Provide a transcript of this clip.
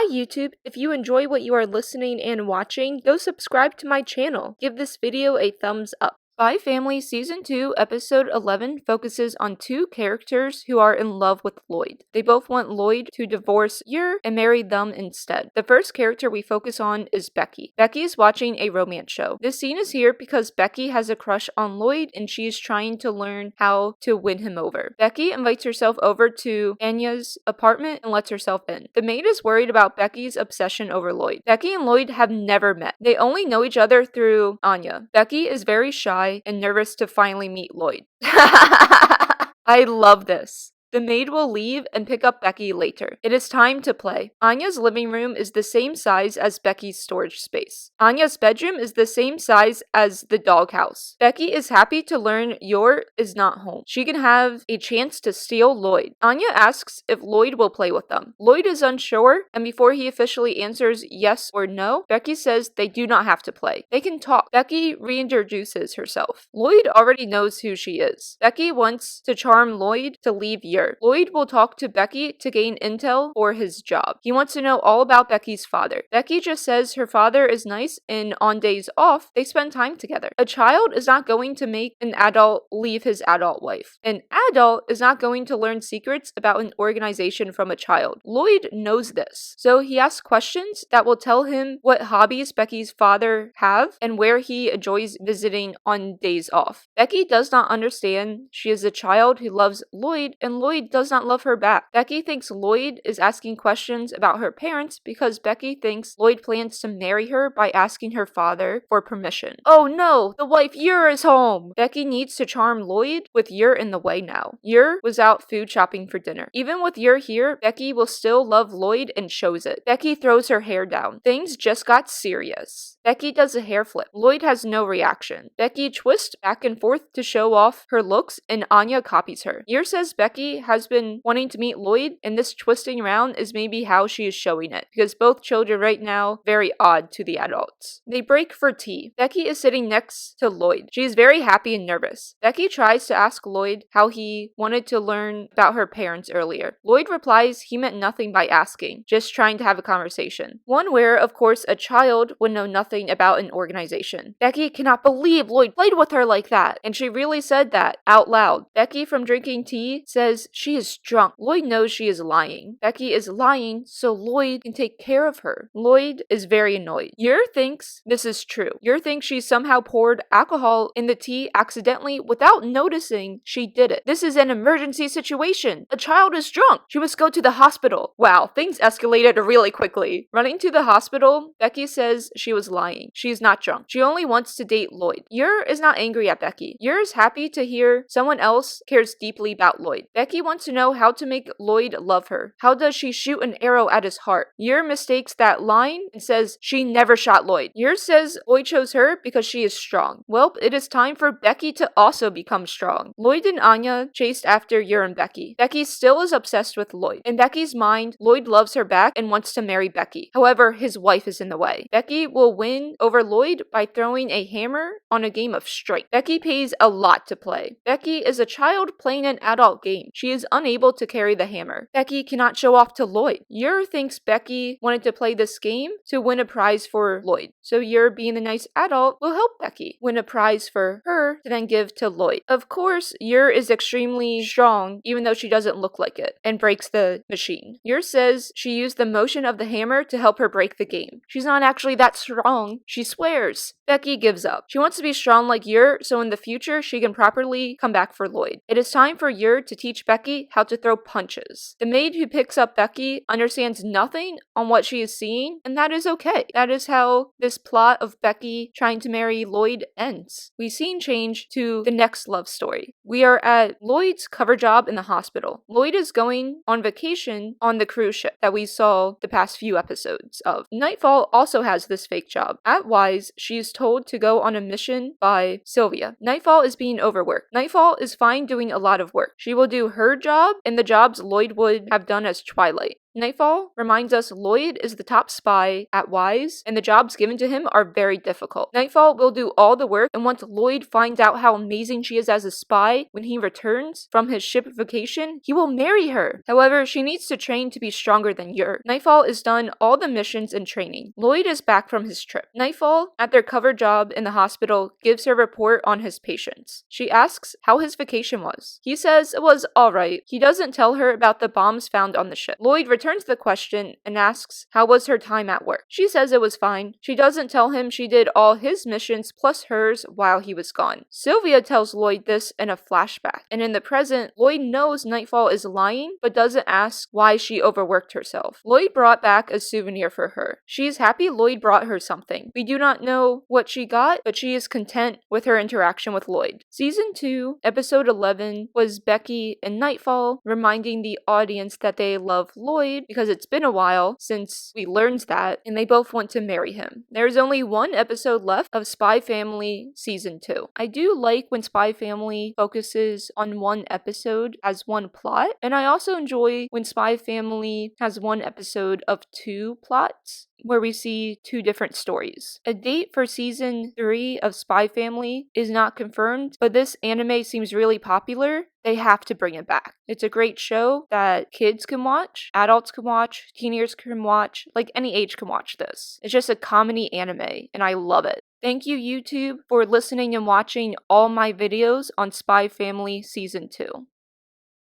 Hi YouTube, if you enjoy what you are listening and watching, go subscribe to my channel. Give this video a thumbs up. Spy Family Season 2, Episode 11 focuses on two characters who are in love with Lloyd. They both want Lloyd to divorce Yer and marry them instead. The first character we focus on is Becky. Becky is watching a romance show. This scene is here because Becky has a crush on Lloyd and she is trying to learn how to win him over. Becky invites herself over to Anya's apartment and lets herself in. The maid is worried about Becky's obsession over Lloyd. Becky and Lloyd have never met. They only know each other through Anya. Becky is very shy and nervous to finally meet Lloyd. I love this. The maid will leave and pick up Becky later. It is time to play. Anya's living room is the same size as Becky's storage space. Anya's bedroom is the same size as the doghouse. Becky is happy to learn Yor is not home. She can have a chance to steal Lloyd. Anya asks if Lloyd will play with them. Lloyd is unsure, and before he officially answers yes or no, Becky says they do not have to play. They can talk. Becky reintroduces herself. Lloyd already knows who she is. Becky wants to charm Lloyd to leave Yor. Lloyd will talk to Becky to gain intel for his job. He wants to know all about Becky's father. Becky just says her father is nice and on days off, they spend time together. A child is not going to make an adult leave his adult life. An adult is not going to learn secrets about an organization from a child. Lloyd knows this, so he asks questions that will tell him what hobbies Becky's father have and where he enjoys visiting on days off. Becky does not understand she is a child who loves Lloyd and Lloyd does not love her back. Becky thinks Lloyd is asking questions about her parents because Becky thinks Lloyd plans to marry her by asking her father for permission. Oh no, the wife Yer is home! Becky needs to charm Lloyd with Yer in the way now. Yer was out food shopping for dinner. Even with Yer here, Becky will still love Lloyd and shows it. Becky throws her hair down. Things just got serious. Becky does a hair flip. Lloyd has no reaction. Becky twists back and forth to show off her looks and Anya copies her. Yer says Becky has been wanting to meet Lloyd and this twisting around is maybe how she is showing it because both children right now very odd to the adults. They break for tea. Becky is sitting next to Lloyd. She is very happy and nervous. Becky tries to ask Lloyd how he wanted to learn about her parents earlier. Lloyd replies he meant nothing by asking, just trying to have a conversation. One where, of course, a child would know nothing about an organization. Becky cannot believe Lloyd played with her like that, and she really said that out loud. Becky from drinking tea says she is drunk. Lloyd knows she is lying. Becky is lying so Lloyd can take care of her. Lloyd is very annoyed. Yer thinks this is true. Yer thinks she somehow poured alcohol in the tea accidentally without noticing she did it. This is an emergency situation. A child is drunk. She must go to the hospital. Wow, things escalated really quickly. Running to the hospital, Becky says she was lying. She is not drunk. She only wants to date Lloyd. Yer is not angry at Becky. Yer is happy to hear someone else cares deeply about Lloyd. Becky wants to know how to make Lloyd love her. How does she shoot an arrow at his heart? Yer mistakes that line and says she never shot Lloyd. Yer says Lloyd chose her because she is strong. Well, it is time for Becky to also become strong. Lloyd and Anya chased after Yer and Becky. Becky still is obsessed with Lloyd. In Becky's mind, Lloyd loves her back and wants to marry Becky. However, his wife is in the way. Becky will win over Lloyd by throwing a hammer on a game of strength. Becky pays a lot to play. Becky is a child playing an adult game. She is unable to carry the hammer. Becky cannot show off to Lloyd. Yer thinks Becky wanted to play this game to win a prize for Lloyd. So Yer, being the nice adult, will help Becky win a prize for her to then give to Lloyd. Of course, Yer is extremely strong, even though she doesn't look like it, and breaks the machine. Yer says she used the motion of the hammer to help her break the game. She's not actually that strong. She swears. Becky gives up. She wants to be strong like Yer, so in the future she can properly come back for Lloyd. It is time for Yer to teach Becky how to throw punches. The maid who picks up Becky understands nothing on what she is seeing, and that is okay. That is how this plot of Becky trying to marry Lloyd ends. We scene change to the next love story. We are at Lloyd's cover job in the hospital. Lloyd is going on vacation on the cruise ship that we saw the past few episodes of. Nightfall also has this fake job. At Wise, she is told to go on a mission by Sylvia. Nightfall is being overworked. Nightfall is fine doing a lot of work. She will do her job and the jobs Lloyd would have done as Twilight. Nightfall reminds us Lloyd is the top spy at WISE, and the jobs given to him are very difficult. Nightfall will do all the work, and once Lloyd finds out how amazing she is as a spy when he returns from his ship vacation, he will marry her. However, she needs to train to be stronger than Yer. Nightfall is done all the missions and training. Lloyd is back from his trip. Nightfall, at their cover job in the hospital, gives her report on his patients. She asks how his vacation was. He says it was alright. He doesn't tell her about the bombs found on the ship. Lloyd returns the question and asks how was her time at work. She says it was fine. She doesn't tell him she did all his missions plus hers while he was gone. Sylvia tells Lloyd this in a flashback, and in the present, Lloyd knows Nightfall is lying but doesn't ask why she overworked herself. Lloyd brought back a souvenir for her. She is happy Lloyd brought her something. We do not know what she got, but she is content with her interaction with Lloyd. Season 2, episode 11 was Becky and Nightfall reminding the audience that they love Lloyd because it's been a while since we learned that, and they both want to marry him. There's only one episode left of Spy Family Season 2. I do like when Spy Family focuses on one episode as one plot, and I also enjoy when Spy Family has one episode of two plots where we see two different stories. A date for season 3 of Spy Family is not confirmed, but this anime seems really popular. They have to bring it back. It's a great show that kids can watch, adults can watch, teenagers can watch, like any age can watch this. It's just a comedy anime, and I love it. Thank you, YouTube, for listening and watching all my videos on Spy Family Season 2.